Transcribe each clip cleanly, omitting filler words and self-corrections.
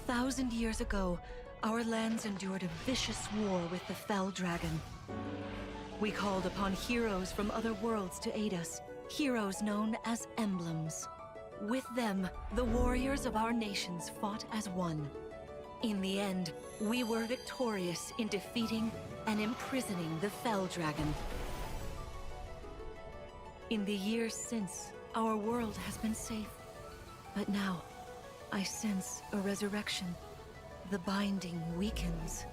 1,000 years ago, our lands endured a vicious war with the Fell Dragon. We called upon heroes from other worlds to aid us, heroes known as emblems. With them, the warriors of our nations fought as one. In the end, we were victorious in defeating and imprisoning the Fell Dragon. In the years since, our world has been safe. But now, I sense a resurrection. The binding weakens.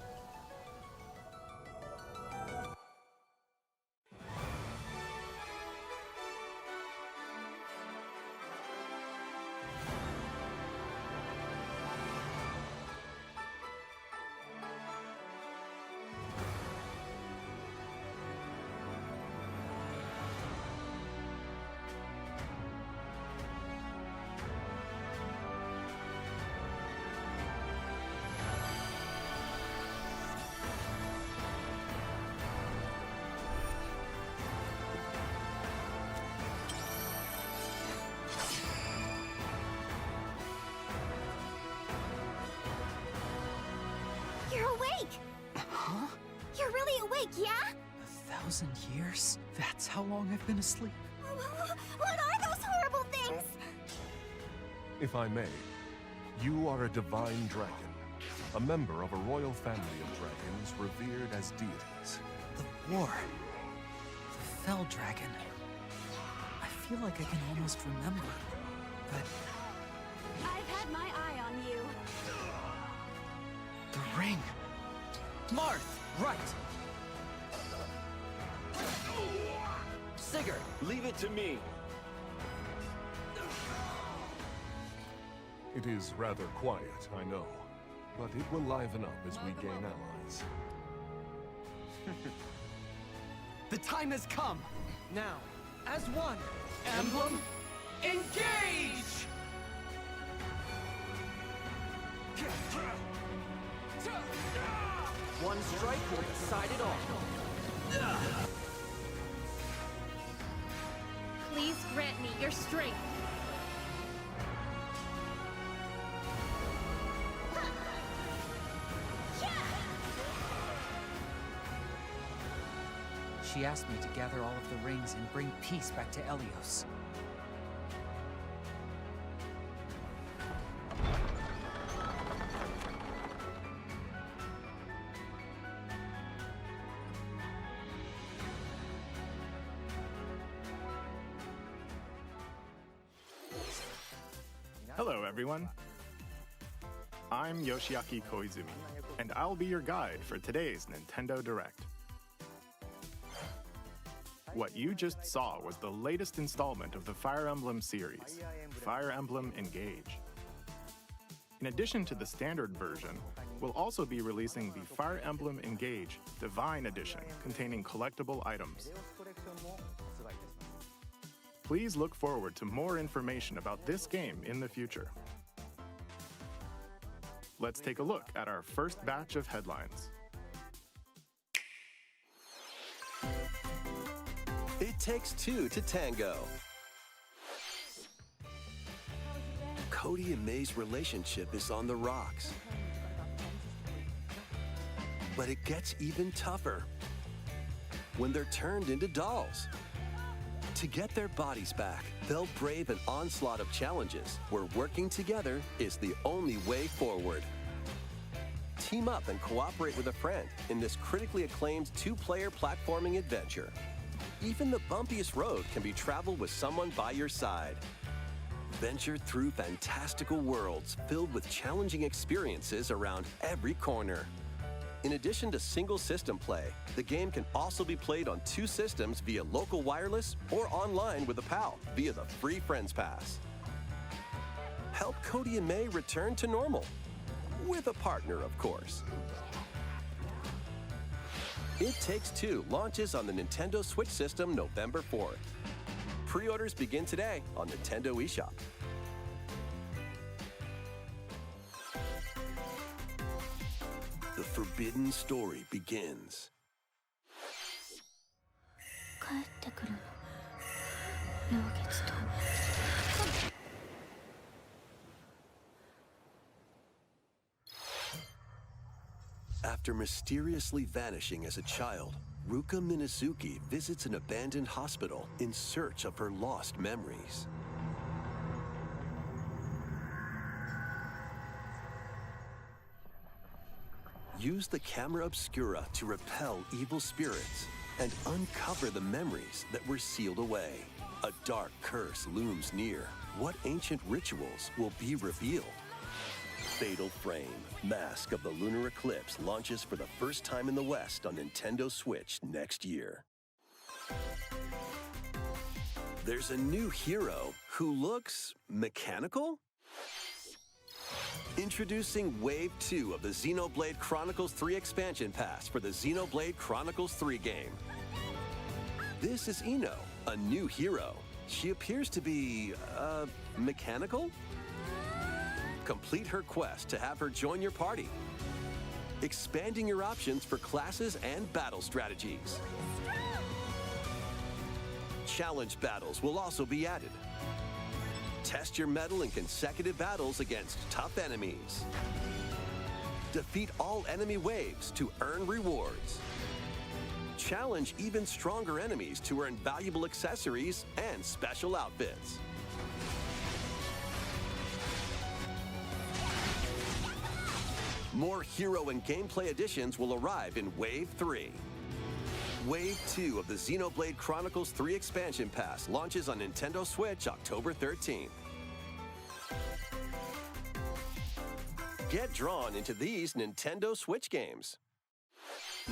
You're awake! Huh? You're really awake, yeah? 1,000 years? That's how long I've been asleep. What are those horrible things? If I may, you are a divine dragon, a member of a royal family of dragons revered as deities. The war. The Fell Dragon. I feel like I can almost remember, but I've had my eye on you. the ring. Marth, right. Sigurd, leave it to me. It is rather quiet, I know, but it will liven up as we gain allies. The time has come. Now, as one, Emblem, engage! One strike will decide it all. Please grant me your strength. She asked me to gather all of the rings and bring peace back to Elios. Hello, everyone. I'm Yoshiaki Koizumi, and I'll be your guide for today's Nintendo Direct. What you just saw was the latest installment of the Fire Emblem series, Fire Emblem Engage. In addition to the standard version, we'll also be releasing the Fire Emblem Engage Divine Edition containing collectible items. Please look forward to more information about this game in the future. Let's take a look at our first batch of headlines. It takes two to tango. Cody and May's relationship is on the rocks. But it gets even tougher when they're turned into dolls. To get their bodies back, they'll brave an onslaught of challenges where working together is the only way forward. Team up and cooperate with a friend in this critically acclaimed two-player platforming adventure. Even the bumpiest road can be traveled with someone by your side. Venture through fantastical worlds filled with challenging experiences around every corner. In addition to single system play, the game can also be played on two systems via local wireless or online with a pal via the free Friends Pass. Help Cody and May return to normal. With a partner, of course. It Takes Two launches on the Nintendo Switch system November 4th. Pre-orders begin today on Nintendo eShop. The forbidden story begins. 帰ってくるの。陽月と。 「After mysteriously vanishing as a child, Ruka Minazuki visits an abandoned hospital in search of her lost memories. Use the camera obscura to repel evil spirits and uncover the memories that were sealed away. A dark curse looms near. What ancient rituals will be revealed? Fatal Frame, Mask of the Lunar Eclipse launches for the first time in the West on Nintendo Switch next year. There's a new hero who looks mechanical? Introducing Wave 2 of the Xenoblade Chronicles 3 expansion pass for the Xenoblade Chronicles 3 game. This is Ino, a new hero. She appears to be, mechanical? Complete her quest to have her join your party, expanding your options for classes and battle strategies. Challenge battles will also be added. Test your mettle in consecutive battles against tough enemies. Defeat all enemy waves to earn rewards. Challenge even stronger enemies to earn valuable accessories and special outfits. More hero and gameplay additions will arrive in Wave 3. Wave 2 of the Xenoblade Chronicles 3 expansion pass launches on Nintendo Switch October 13th. Get drawn into these Nintendo Switch games.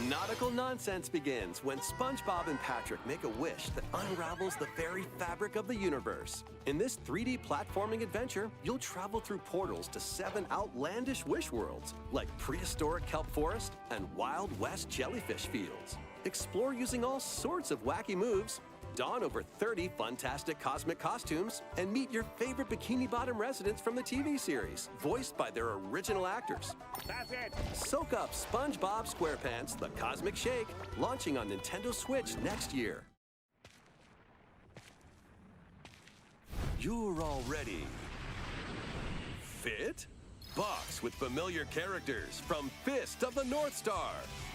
Nautical nonsense begins when SpongeBob and Patrick make a wish that unravels the very fabric of the universe. In this 3D platforming adventure, you'll travel through portals to 7 outlandish wish worlds, like prehistoric kelp forest and Wild West jellyfish fields. Explore using all sorts of wacky moves, don over 30 fantastic cosmic costumes, and meet your favorite Bikini Bottom residents from the TV series, voiced by their original actors. That's it! Soak up SpongeBob SquarePants The Cosmic Shake, launching on Nintendo Switch next year. You're already fit? Box with familiar characters from Fist of the North Star.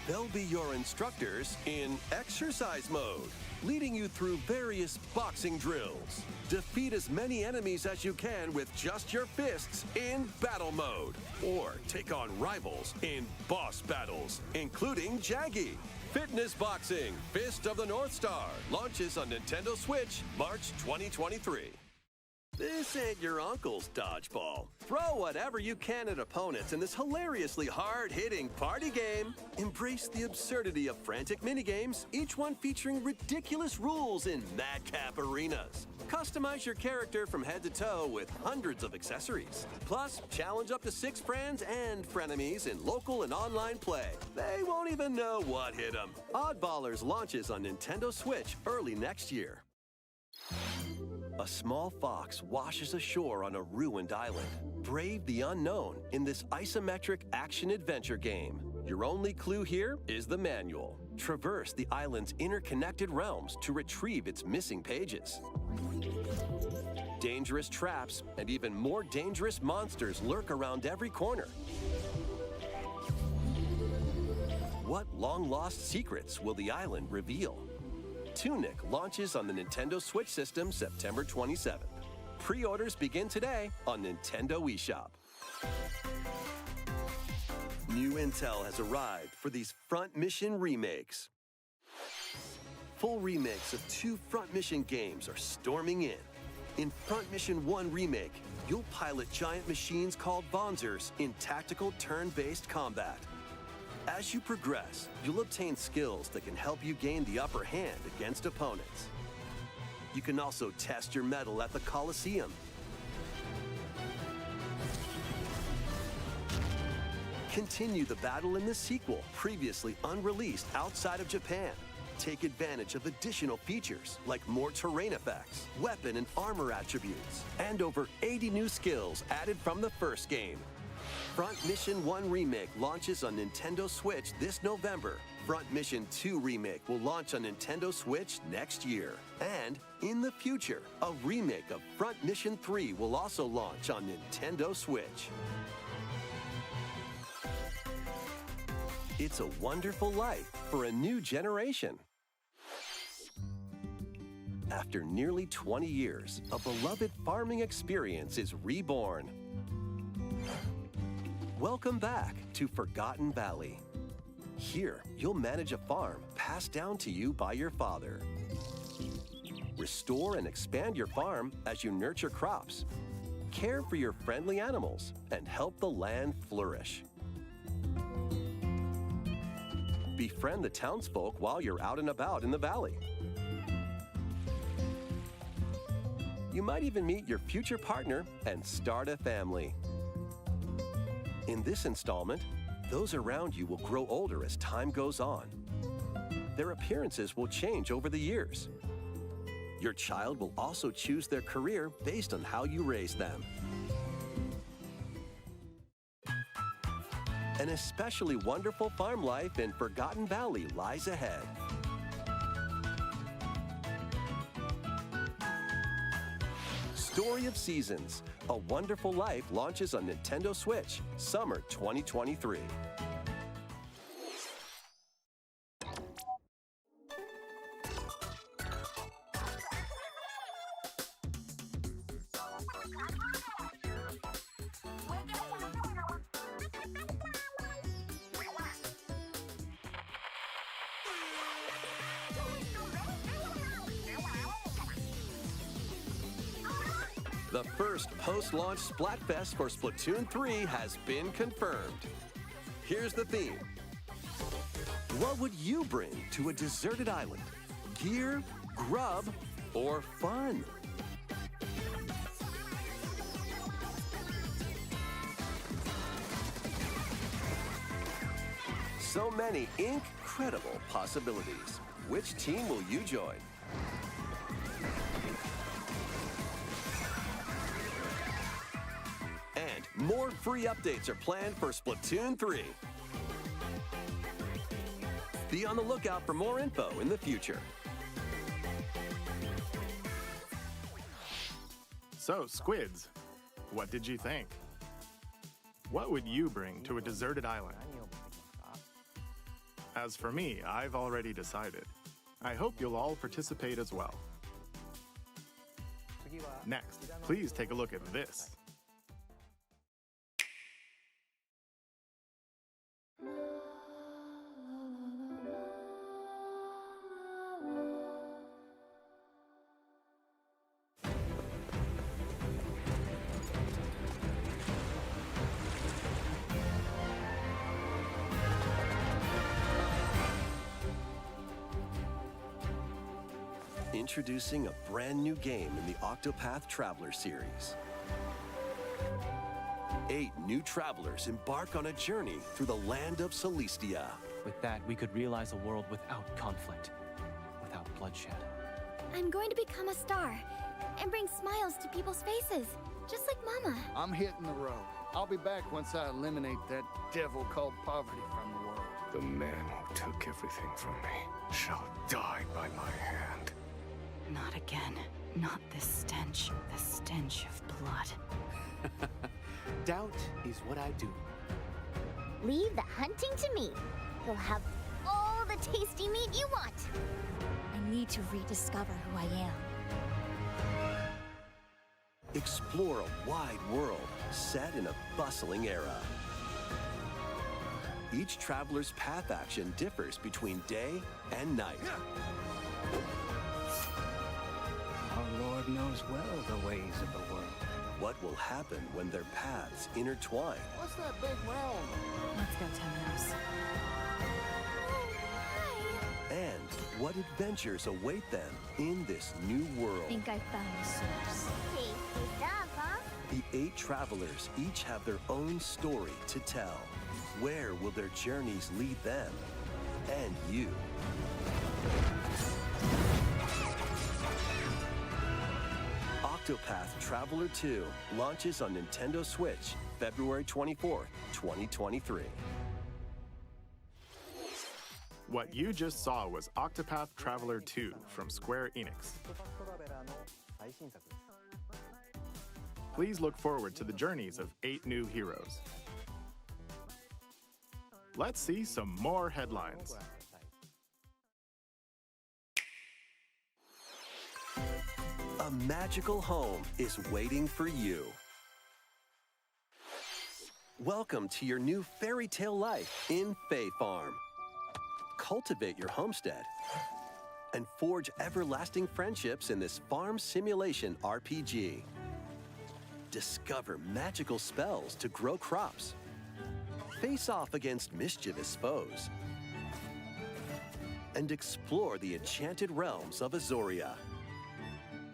They'll be your instructors in exercise mode, leading you through various boxing drills. Defeat as many enemies as you can with just your fists in battle mode, or take on rivals in boss battles, including Jaggy. Fitness Boxing Fist of the North Star launches on Nintendo Switch March 2023. This ain't your uncle's dodgeball. Throw whatever you can at opponents in this hilariously hard-hitting party game. Embrace the absurdity of frantic minigames, each one featuring ridiculous rules in madcap arenas. Customize your character from head to toe with hundreds of accessories. Plus, challenge up to 6 friends and frenemies in local and online play. They won't even know what hit them. Oddballers launches on Nintendo Switch early next year. A small fox washes ashore on a ruined island. Brave the unknown in this isometric action-adventure game. Your only clue here is the manual. Traverse the island's interconnected realms to retrieve its missing pages. Dangerous traps and even more dangerous monsters lurk around every corner. What long-lost secrets will the island reveal? Tunic launches on the Nintendo Switch system September 27th. Pre-orders begin today on Nintendo eShop. New intel has arrived for these Front Mission remakes. Full remakes of 2 Front Mission games are storming in. In Front Mission 1 Remake, you'll pilot giant machines called Bonzers in tactical turn-based combat. As you progress, you'll obtain skills that can help you gain the upper hand against opponents. You can also test your mettle at the Colosseum. Continue the battle in the sequel, previously unreleased outside of Japan. Take advantage of additional features like more terrain effects, weapon and armor attributes, and over 80 new skills added from the first game. Front Mission 1 Remake launches on Nintendo Switch this November. Front Mission 2 Remake will launch on Nintendo Switch next year. And, in the future, a remake of Front Mission 3 will also launch on Nintendo Switch. It's a wonderful life for a new generation. After nearly 20 years, a beloved farming experience is reborn. Welcome back to Forgotten Valley. Here, you'll manage a farm passed down to you by your father. Restore and expand your farm as you nurture crops, care for your friendly animals, and help the land flourish. Befriend the townsfolk while you're out and about in the valley. You might even meet your future partner and start a family. In this installment, those around you will grow older as time goes on. Their appearances will change over the years. Your child will also choose their career based on how you raise them. An especially wonderful farm life in Forgotten Valley lies ahead. Story of Seasons, A Wonderful Life launches on Nintendo Switch, summer 2023. The first post-launch Splatfest for Splatoon 3 has been confirmed. Here's the theme. What would you bring to a deserted island? Gear, grub, or fun? So many incredible possibilities. Which team will you join? And more free updates are planned for Splatoon 3. Be on the lookout for more info in the future. So, Squids, what did you think? What would you bring to a deserted island? As for me, I've already decided. I hope you'll all participate as well. Next, please take a look at this. Introducing a brand new game in the Octopath Traveler series. 8 new travelers embark on a journey through the land of Celestia. With that, we could realize a world without conflict, without bloodshed. I'm going to become a star and bring smiles to people's faces, just like Mama. I'm hitting the road. I'll be back once I eliminate that devil called poverty from the world. The man who took everything from me shall die by my hand. Not again. Not this stench. The stench of blood. Doubt is what I do. Leave the hunting to me. You'll have all the tasty meat you want. I need to rediscover who I am. Explore a wide world set in a bustling era. Each traveler's path action differs between day and night. Our Lord knows well the ways of the world. What will happen when their paths intertwine? What's that big round? Let's go, Temenos. And what adventures await them in this new world? I think I found the source. Tasty stuff, huh? The 8 travelers each have their own story to tell. Where will their journeys lead them and you? Octopath Traveler 2 launches on Nintendo Switch February 24th, 2023. What you just saw was Octopath Traveler 2 from Square Enix. Please look forward to the journeys of 8 new heroes. Let's see some more headlines. A magical home is waiting for you. Welcome to your new fairy tale life in Fae Farm. Cultivate your homestead and forge everlasting friendships in this farm simulation RPG. Discover magical spells to grow crops. Face off against mischievous foes. And explore the enchanted realms of Azoria.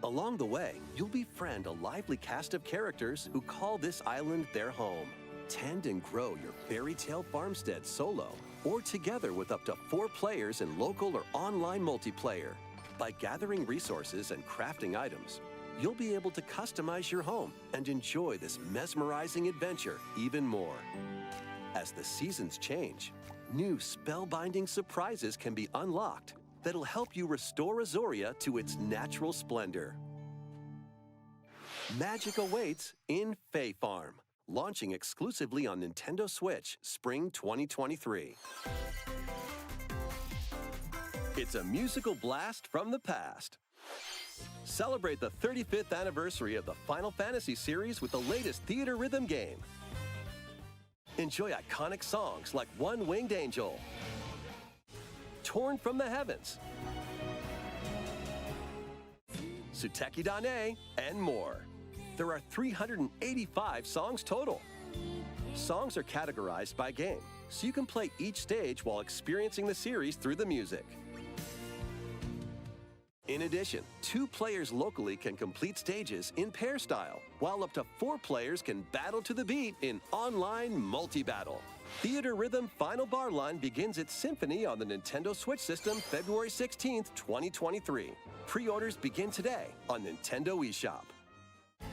Along the way, you'll befriend a lively cast of characters who call this island their home. Tend and grow your fairy tale farmstead solo or together with up to 4 players in local or online multiplayer. By gathering resources and crafting items, you'll be able to customize your home and enjoy this mesmerizing adventure even more. As the seasons change, new spellbinding surprises can be unlocked that'll help you restore Azoria to its natural splendor. Magic awaits in Fae Farm, launching exclusively on Nintendo Switch Spring 2023. It's a musical blast from the past. Celebrate the 35th anniversary of the Final Fantasy series with the latest theater rhythm game. Enjoy iconic songs like One Winged Angel, Torn from the Heavens, Suteki Dane, and more. There are 385 songs total. Songs are categorized by game, so you can play each stage while experiencing the series through the music. In addition, 2 players locally can complete stages in pair style, while up to 4 players can battle to the beat in online multi-battle. Theater Rhythm Final Bar Line begins its symphony on the Nintendo Switch system February 16th, 2023. Pre-orders begin today on Nintendo eShop.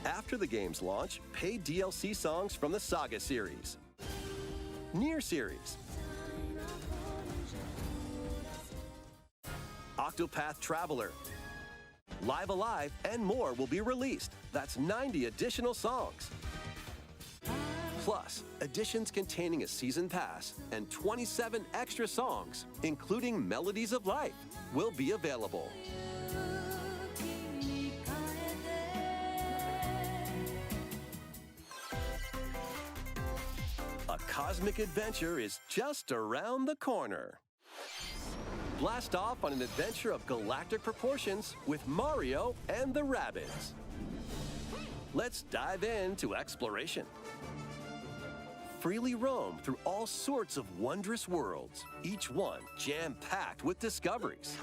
After the game's launch, paid DLC songs from the Saga series, Nier series, Octopath Traveler, Live Alive, and more will be released. That's 90 additional songs. Plus, editions containing a season pass and 27 extra songs, including Melodies of Life, will be available. A cosmic adventure is just around the corner. Blast off on an adventure of galactic proportions with Mario and the Rabbids. Let's dive into exploration. Freely roam through all sorts of wondrous worlds, each one jam-packed with discoveries.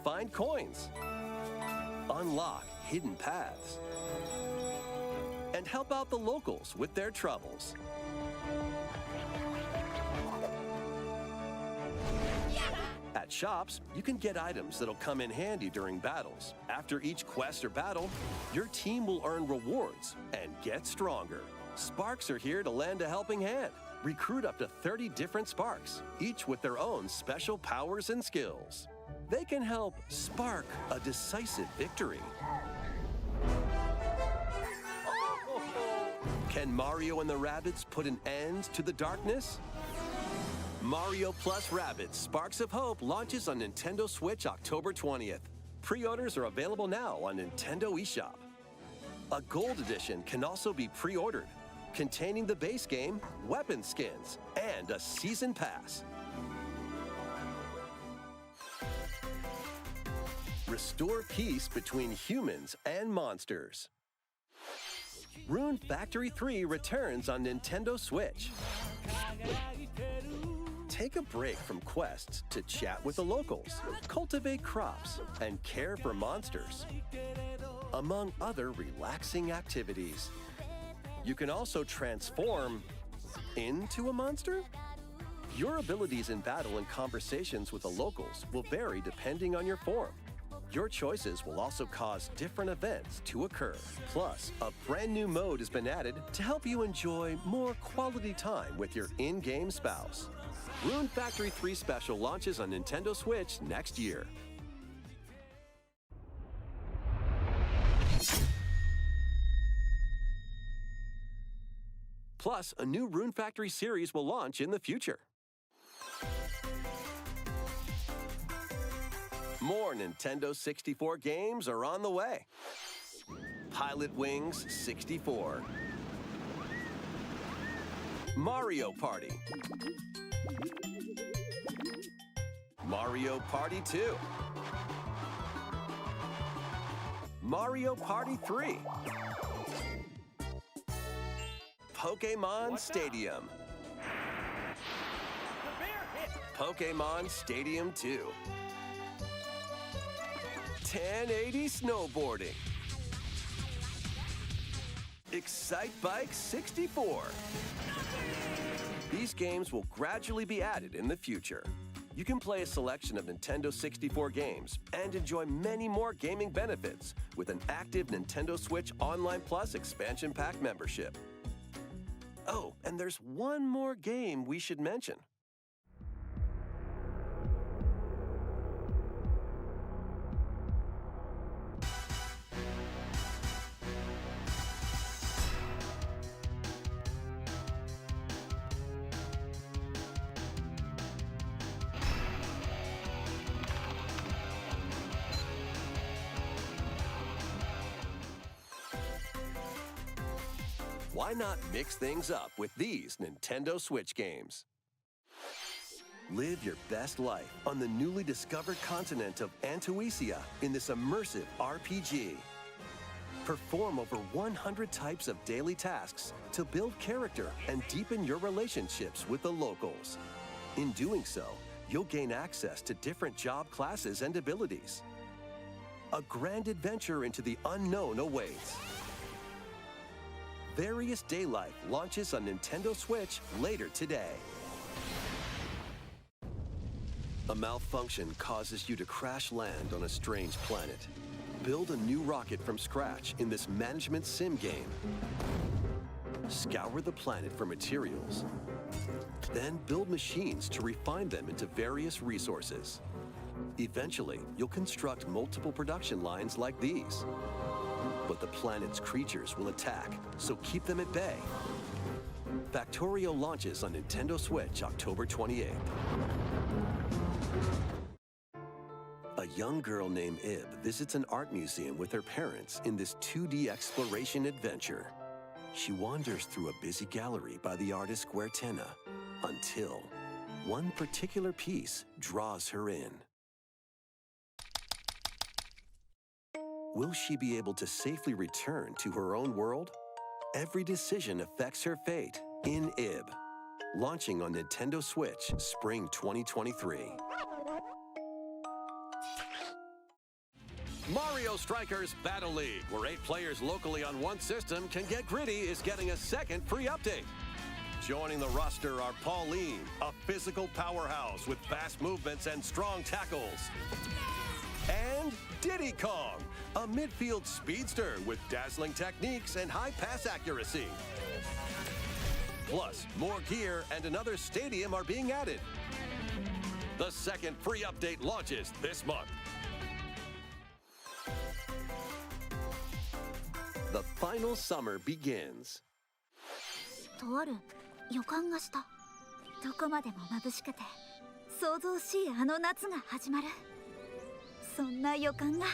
Find coins, unlock hidden paths, and help out the locals with their troubles. At shops, you can get items that'll come in handy during battles. After each quest or battle, your team will earn rewards and get stronger. Sparks are here to lend a helping hand. Recruit up to 30 different Sparks, each with their own special powers and skills. They can help spark a decisive victory. Can Mario and the Rabbids put an end to the darkness? Mario Plus Rabbids Sparks of Hope launches on Nintendo Switch October 20th. Pre-orders are available now on Nintendo eShop. A Gold Edition can also be pre-ordered, containing the base game, weapon skins, and a season pass. Restore peace between humans and monsters. Rune Factory 3 returns on Nintendo Switch. Take a break from quests to chat with the locals, cultivate crops, and care for monsters, among other relaxing activities. You can also transform into a monster? Your abilities in battle and conversations with the locals will vary depending on your form. Your choices will also cause different events to occur. Plus, a brand new mode has been added to help you enjoy more quality time with your in-game spouse. Rune Factory 3 Special launches on Nintendo Switch next year. Plus, a new Rune Factory series will launch in the future. More Nintendo 64 games are on the way. Pilot Wings 64. Mario Party. Mario Party 2. Mario Party 3. Pokémon Stadium. Pokémon Stadium 2. 1080 Snowboarding. Excite Bike 64. These games will gradually be added in the future. You can play a selection of Nintendo 64 games and enjoy many more gaming benefits with an active Nintendo Switch Online Plus expansion pack membership. Oh, and there's one more game we should mention. Why not mix things up with these Nintendo Switch games? Live your best life on the newly discovered continent of Antuisia in this immersive RPG. Perform over 100 types of daily tasks to build character and deepen your relationships with the locals. In doing so, you'll gain access to different job classes and abilities. A grand adventure into the unknown awaits. Various Day Life launches on Nintendo Switch later today. A malfunction causes you to crash land on a strange planet. Build a new rocket from scratch in this management sim game. Scour the planet for materials. Then build machines to refine them into various resources. Eventually, you'll construct multiple production lines like these. But the planet's creatures will attack, so keep them at bay. Factorio launches on Nintendo Switch October 28th. A young girl named Ib visits an art museum with her parents in this 2D exploration adventure. She wanders through a busy gallery by the artist Guertena until one particular piece draws her in. Will she be able to safely return to her own world? Every decision affects her fate in Ib. Launching on Nintendo Switch Spring 2023. Mario Strikers Battle League, where 8 players locally on one system can get gritty, is getting a second free update. Joining the roster are Pauline, a physical powerhouse with fast movements and strong tackles. And Diddy Kong, a midfield speedster with dazzling techniques and high pass accuracy. Plus, more gear and another stadium are being added. The second free update launches this month. The final summer begins. とある予感がした。どこまでも眩しくて想像しいあの夏が始まる。そんな予感が。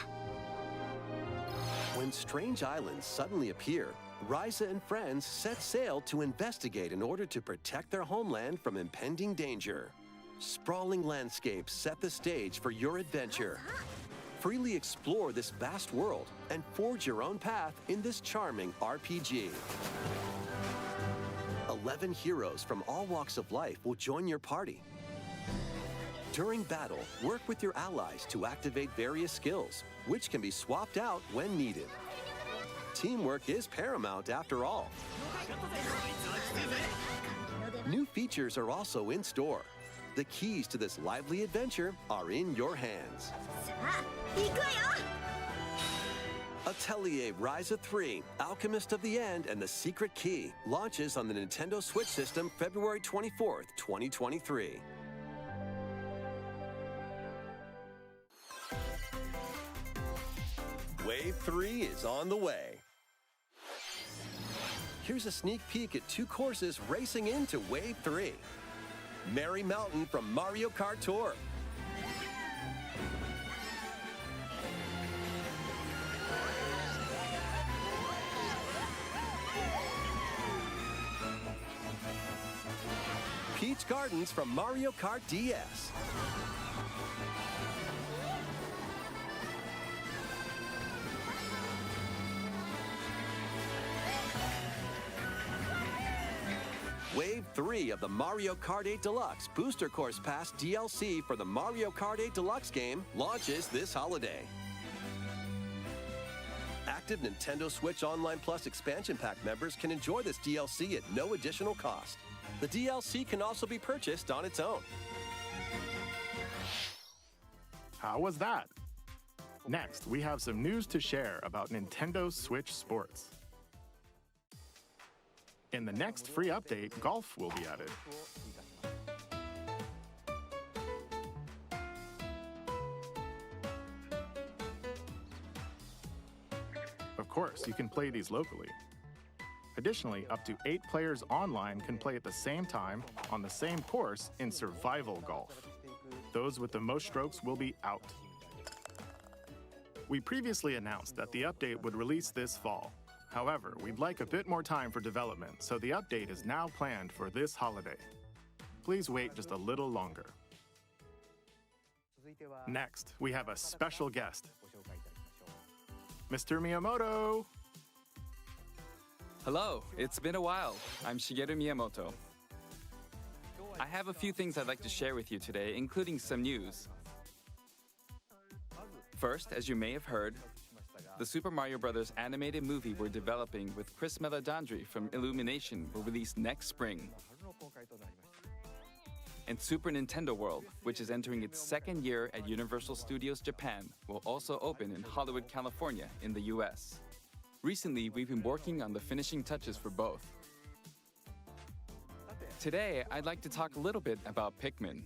When strange islands suddenly appear, Ryza and friends set sail to investigate in order to protect their homeland from impending danger. Sprawling landscapes set the stage for your adventure. Freely explore this vast world and forge your own path in this charming RPG. 11 heroes from all walks of life will join your party. During battle, work with your allies to activate various skills, which can be swapped out when needed. Teamwork is paramount after all. New features are also in store. The keys to this lively adventure are in your hands. Atelier Ryza 3, Alchemist of the End and the Secret Key launches on the Nintendo Switch system February 24th, 2023. Wave 3 is on the way. Here's a sneak peek at 2 courses racing into Wave 3. Merry Mountain from Mario Kart Tour. Peach Gardens from Mario Kart DS. Wave 3 of the Mario Kart 8 Deluxe Booster Course Pass DLC for the Mario Kart 8 Deluxe game launches this holiday. Active Nintendo Switch Online Plus expansion pack members can enjoy this DLC at no additional cost. The DLC can also be purchased on its own. How was that? Next, we have some news to share about Nintendo Switch Sports. In the next free update, golf will be added. Of course, you can play these locally. Additionally, up to 8 players online can play at the same time on the same course in survival golf. Those with the most strokes will be out. We previously announced that the update would release this fall. However, we'd like a bit more time for development, so the update is now planned for this holiday. Please wait just a little longer. Next, we have a special guest. Mr. Miyamoto! Hello, it's been a while. I'm Shigeru Miyamoto. I have a few things I'd like to share with you today, including some news. First, as you may have heard, the Super Mario Bros. Animated movie we're developing with Chris Meledandri from Illumination will release next spring. And Super Nintendo World, which is entering its 2nd year at Universal Studios Japan, will also open in Hollywood, California in the US. Recently, we've been working on the finishing touches for both. Today, I'd like to talk a little bit about Pikmin.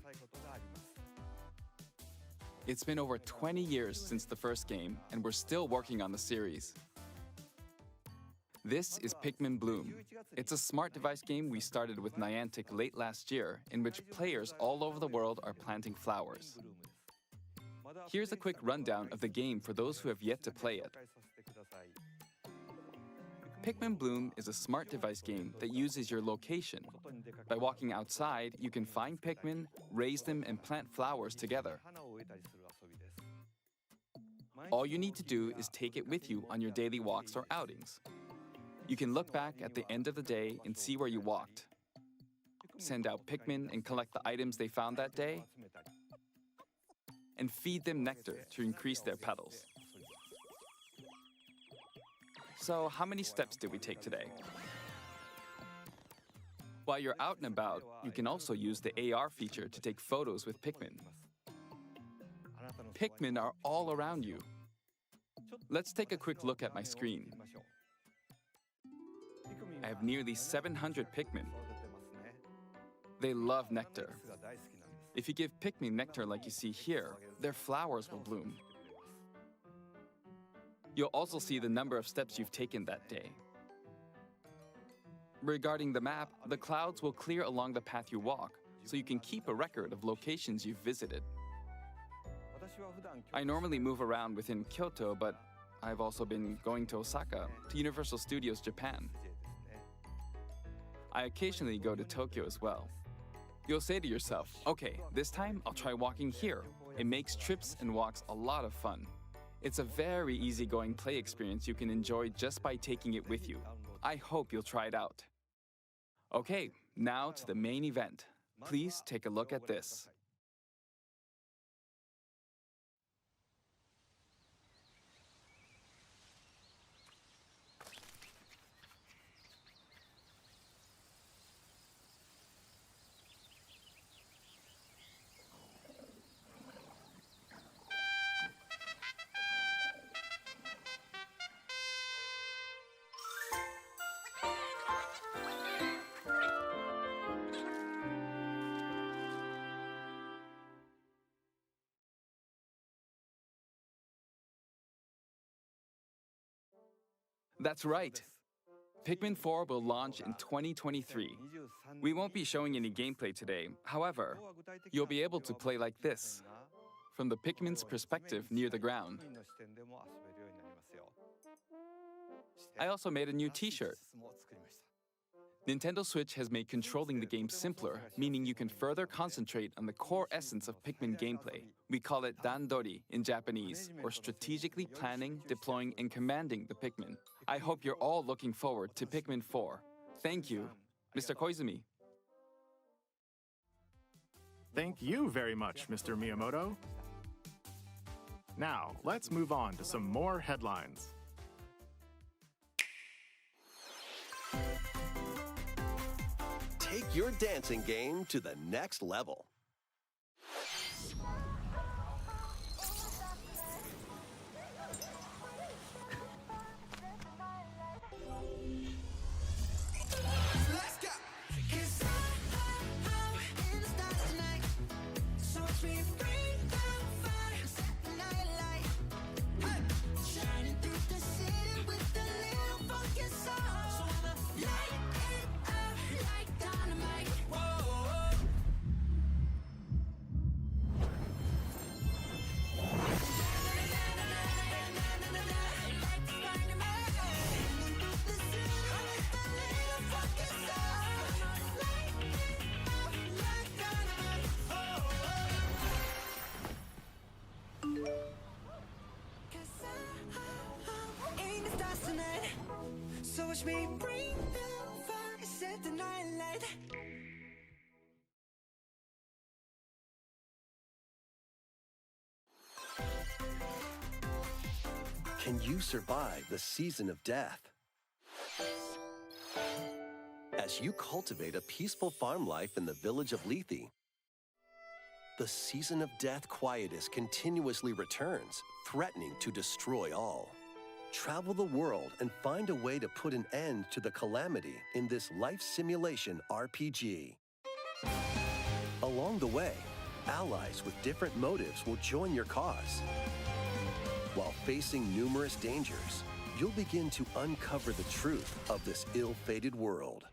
It's been over 20 years since the first game, and we're still working on the series. This is Pikmin Bloom. It's a smart device game we started with Niantic late last year, in which players all over the world are planting flowers. Here's a quick rundown of the game for those who have yet to play it. Pikmin Bloom is a smart device game that uses your location. By walking outside, you can find Pikmin, raise them, and plant flowers together. All you need to do is take it with you on your daily walks or outings. You can look back at the end of the day and see where you walked. Send out Pikmin and collect the items they found that day, and feed them nectar to increase their petals. So, how many steps did we take today? While you're out and about, you can also use the AR feature to take photos with Pikmin. Pikmin are all around you. Let's take a quick look at my screen. I have nearly 700 Pikmin. They love nectar. If you give Pikmin nectar like you see here, their flowers will bloom. You'll also see the number of steps you've taken that day. Regarding the map, the clouds will clear along the path you walk, so you can keep a record of locations you've visited. I normally move around within Kyoto, but I've also been going to Osaka, to Universal Studios Japan. I occasionally go to Tokyo as well. You'll say to yourself, okay, this time I'll try walking here. It makes trips and walks a lot of fun. It's a very easygoing play experience you can enjoy just by taking it with you. I hope you'll try it out. Okay, now to the main event. Please take a look at this. That's right. Pikmin 4 will launch in 2023. We won't be showing any gameplay today. However, you'll be able to play like this, from the Pikmin's perspective near the ground. I also made a new t-shirt. Nintendo Switch has made controlling the game simpler, meaning you can further concentrate on the core essence of Pikmin gameplay. We call it Dandori in Japanese, or strategically planning, deploying, and commanding the Pikmin. I hope you're all looking forward to Pikmin 4. Thank you, Mr. Koizumi. Thank you very much, Mr. Miyamoto. Now, let's move on to some more headlines. Take your dancing game to the next level. So watch me bring the fire, set the night light. Can you survive the season of death? As you cultivate a peaceful farm life in the village of Lethe, the season of death quietus continuously returns, threatening to destroy all. Travel the world and find a way to put an end to the calamity in this life simulation RPG. Along the way, allies with different motives will join your cause. While facing numerous dangers, you'll begin to uncover the truth of this ill-fated world.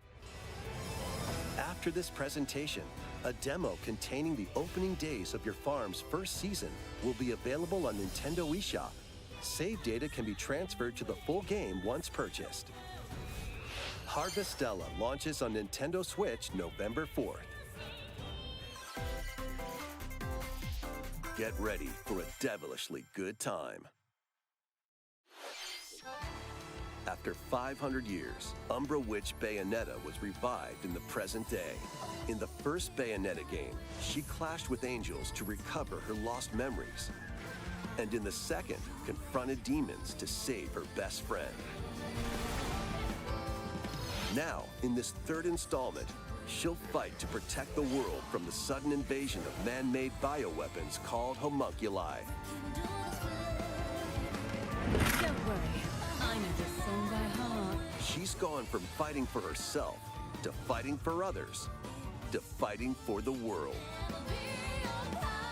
After this presentation, a demo containing the opening days of your farm's first season will be available on Nintendo eShop. Save data can be transferred to the full game once purchased. Harvestella launches on Nintendo Switch November 4th. Get ready for a devilishly good time. After 500 years, Umbra Witch Bayonetta was revived in the present day. In the first Bayonetta game, she clashed with angels to recover her lost memories. And in the second, confronted demons to save her best friend. Now, in this third installment, she'll fight to protect the world from the sudden invasion of man-made bioweapons called homunculi. Don't worry, I know this song by heart. She's gone from fighting for herself to fighting for others to fighting for the world.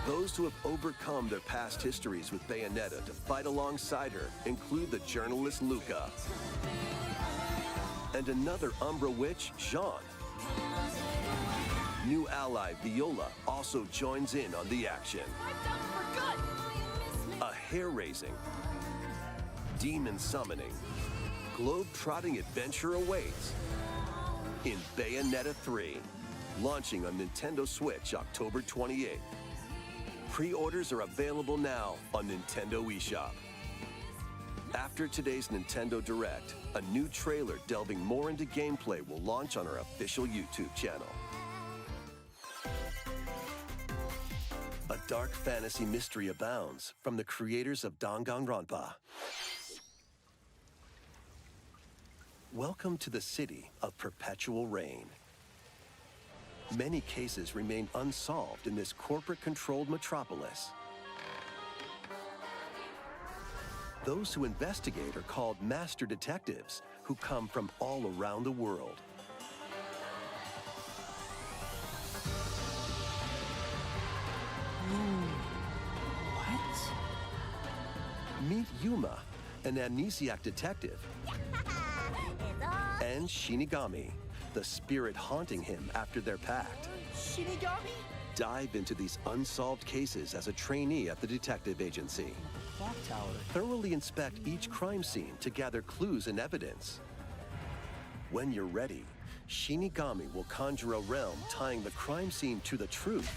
Those who have overcome their past histories with Bayonetta to fight alongside her include the journalist Luca and another Umbra Witch, Jean. New ally Viola also joins in on the action. A hair-raising, demon summoning, globe-trotting adventure awaits in Bayonetta 3, launching on Nintendo Switch October 28th. Pre-orders are available now on Nintendo eShop. After today's Nintendo Direct, a new trailer delving more into gameplay will launch on our official YouTube channel. A dark fantasy mystery abounds from the creators of Danganronpa. Welcome to the city of perpetual rain. Many cases remain unsolved in this corporate-controlled metropolis. Those who investigate are called master detectives, who come from all around the world. What? Meet Yuma, an amnesiac detective, and Shinigami, the spirit haunting him after their pact. Shinigami? Dive into these unsolved cases as a trainee at the detective agency. Clock tower. Thoroughly inspect each crime scene to gather clues and evidence. When you're ready, Shinigami will conjure a realm tying the crime scene to the truth.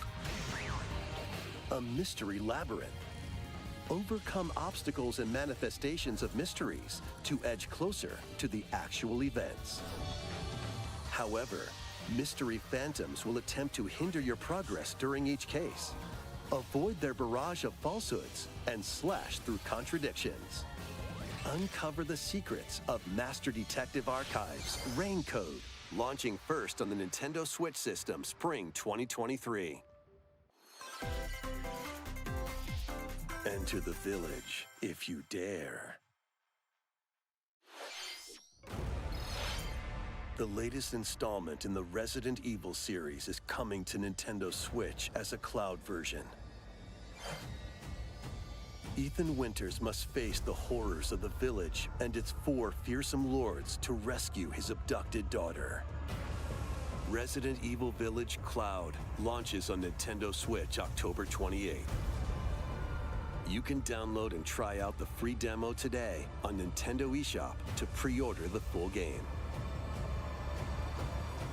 A mystery labyrinth. Overcome obstacles and manifestations of mysteries to edge closer to the actual events. However, mystery phantoms will attempt to hinder your progress during each case. Avoid their barrage of falsehoods and slash through contradictions. Uncover the secrets of Master Detective Archives Rain Code, launching first on the Nintendo Switch system spring 2023. Enter the village if you dare. The latest installment in the Resident Evil series is coming to Nintendo Switch as a cloud version. Ethan Winters must face the horrors of the village and its 4 fearsome lords to rescue his abducted daughter. Resident Evil Village Cloud launches on Nintendo Switch October 28th. You can download and try out the free demo today on Nintendo eShop to pre-order the full game.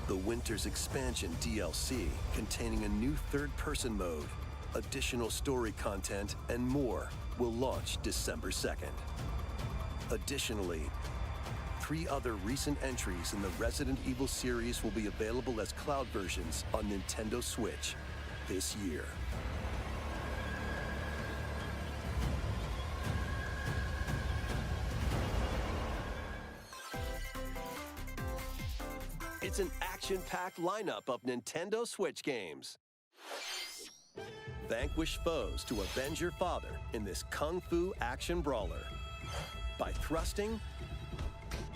The Winters Expansion DLC, containing a new third-person mode, additional story content, and more, will launch December 2nd. Additionally, 3 other recent entries in the Resident Evil series will be available as cloud versions on Nintendo Switch this year. It's an action-packed lineup of Nintendo Switch games. Vanquish foes to avenge your father in this kung fu action brawler. By thrusting,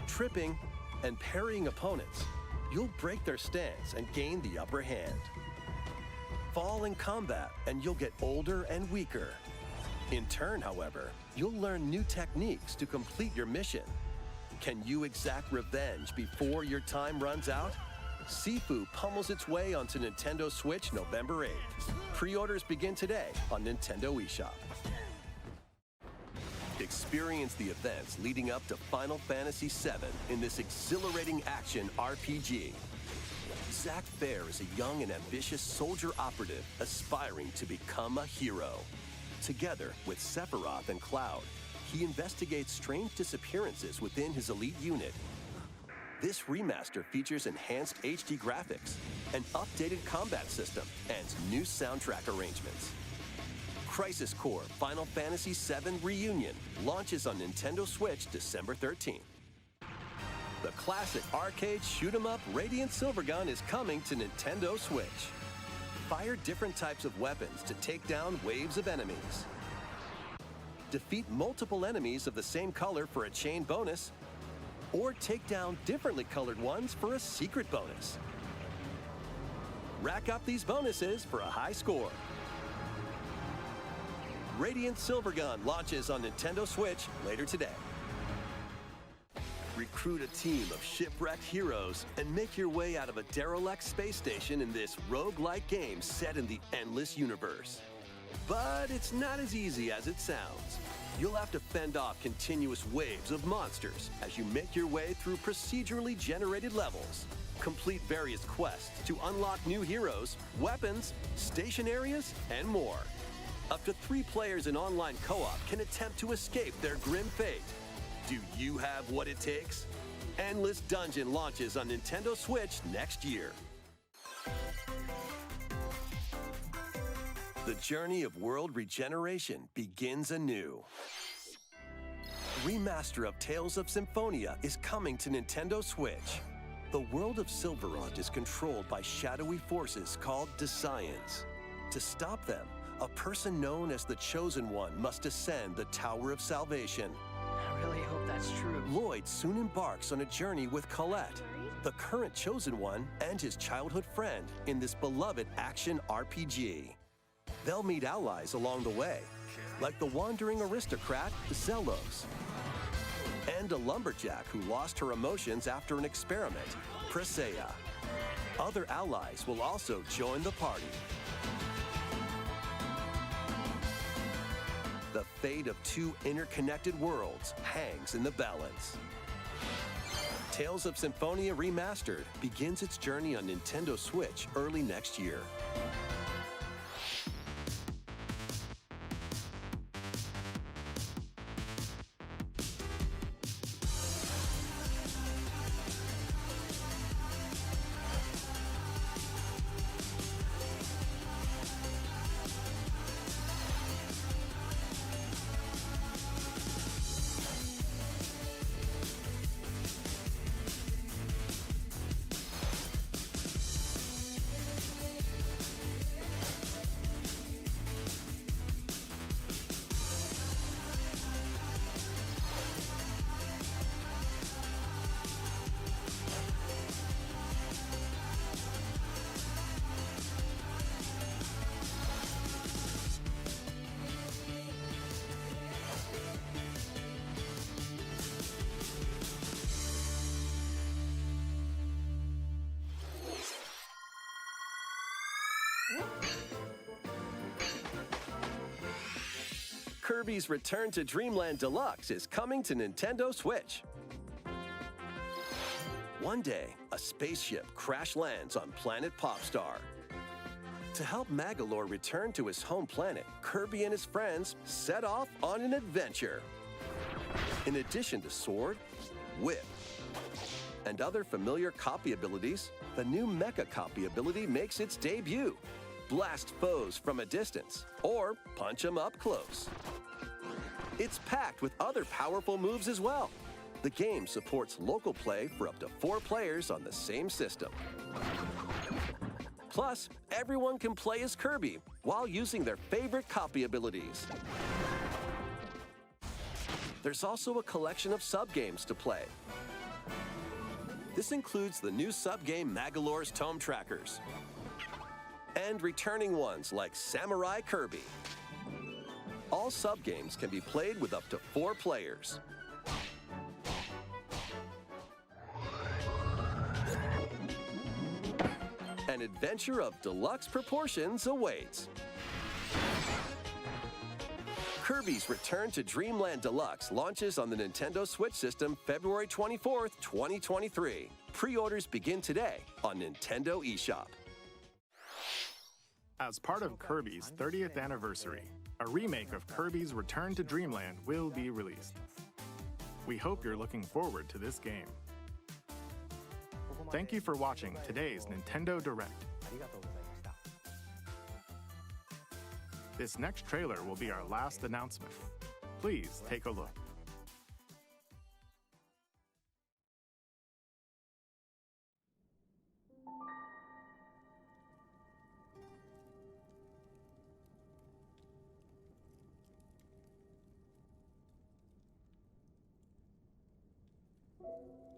tripping, and parrying opponents, you'll break their stance and gain the upper hand. Fall in combat and you'll get older and weaker. In turn, however, you'll learn new techniques to complete your mission. Can you exact revenge before your time runs out? Sifu pummels its way onto Nintendo Switch November 8th. Pre-orders begin today on Nintendo eShop. Experience the events leading up to Final Fantasy VII in this exhilarating action RPG. Zack Fair is a young and ambitious soldier operative aspiring to become a hero. Together with Sephiroth and Cloud, he investigates strange disappearances within his elite unit. This remaster features enhanced HD graphics, an updated combat system, and new soundtrack arrangements. Crisis Core Final Fantasy VII Reunion launches on Nintendo Switch December 13th. The classic arcade shoot-'em-up Radiant Silvergun is coming to Nintendo Switch. Fire different types of weapons to take down waves of enemies. Defeat multiple enemies of the same color for a chain bonus, or take down differently colored ones for a secret bonus. Rack up these bonuses for a high score. Radiant Silvergun launches on Nintendo Switch later today. Recruit a team of shipwrecked heroes and make your way out of a derelict space station in this roguelike game set in the Endless Universe. But it's not as easy as it sounds. You'll have to fend off continuous waves of monsters as you make your way through procedurally generated levels. Complete various quests to unlock new heroes, weapons, station areas, and more. Up to 3 players in online co-op can attempt to escape their grim fate. Do you have what it takes? Endless Dungeon launches on Nintendo Switch next year. The journey of world regeneration begins anew. Remaster of Tales of Symphonia is coming to Nintendo Switch. The world of Silverrot is controlled by shadowy forces called Desians. To stop them, a person known as the Chosen One must ascend the Tower of Salvation. I really hope that's true. Lloyd soon embarks on a journey with Colette, the current Chosen One, and his childhood friend in this beloved action RPG. They'll meet allies along the way, like the wandering aristocrat Zelos. and a lumberjack who lost her emotions after an experiment, Presea. Other allies will also join the party. The fate of two interconnected worlds hangs in the balance. Tales of Symphonia Remastered begins its journey on Nintendo Switch early next year. Kirby's Return to Dreamland Deluxe is coming to Nintendo Switch. One day, a spaceship crash lands on planet Popstar. To help Magolor return to his home planet, Kirby and his friends set off on an adventure. In addition to Sword, Whip, and other familiar copy abilities, the new Mecha Copy ability makes its debut. Blast foes from a distance, or punch them up close. It's packed with other powerful moves as well. The game supports local play for up to 4 players on the same system. Plus, everyone can play as Kirby while using their favorite copy abilities. There's also a collection of sub-games to play. This includes the new sub-game Magolor's Tome Trackers, and returning ones like Samurai Kirby. All sub-games can be played with up to 4 players. An adventure of deluxe proportions awaits. Kirby's Return to Dreamland Deluxe launches on the Nintendo Switch system February 24th, 2023. Pre-orders begin today on Nintendo eShop. As part of Kirby's 30th anniversary, a remake of Kirby's Return to Dreamland will be released. We hope you're looking forward to this game. Thank you for watching today's Nintendo Direct. This next trailer will be our last announcement. Please take a look. You